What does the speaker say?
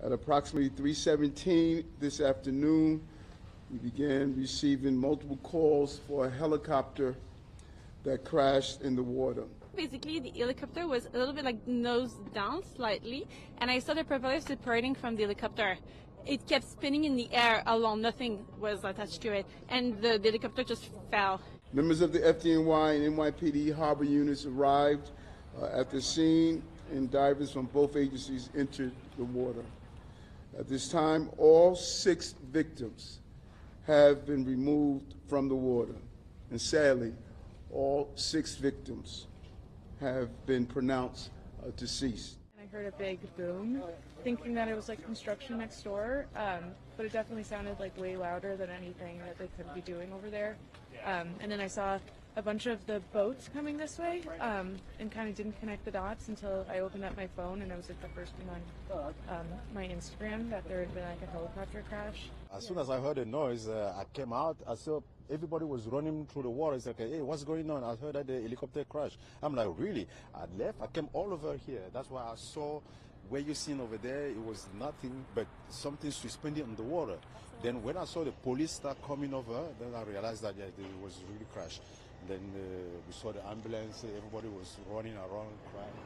At approximately 3:17 this afternoon, we began receiving multiple calls for a helicopter that crashed in the water. Basically, the helicopter was a little bit like nose down slightly, and I saw the propeller separating from the helicopter. It kept spinning in the air alone, nothing was attached to it, and the helicopter just fell. Members of the FDNY and NYPD harbor units arrived at the scene, and divers from both agencies entered the water. At this time, all 6 victims have been removed from the water, and sadly, all 6 victims have been pronounced deceased. I heard a big boom, thinking that it was like construction next door, but it definitely sounded like way louder than anything that they could be doing over there. And then I saw a bunch of the boats coming this way, and kind of didn't connect the dots until I opened up my phone, and it was like the first thing on my Instagram that there had been like a helicopter crash. As soon as I heard the noise, I came out. I saw everybody was running through the water. It's like, hey, what's going on? I heard that the helicopter crashed. I'm like, really? I left. I came all over here. That's why I saw where you seen over there. It was nothing but something suspended in the water. Then when I saw the police start coming over, then I realized that it was really crashed. Then we saw the ambulance. Everybody was running around crying.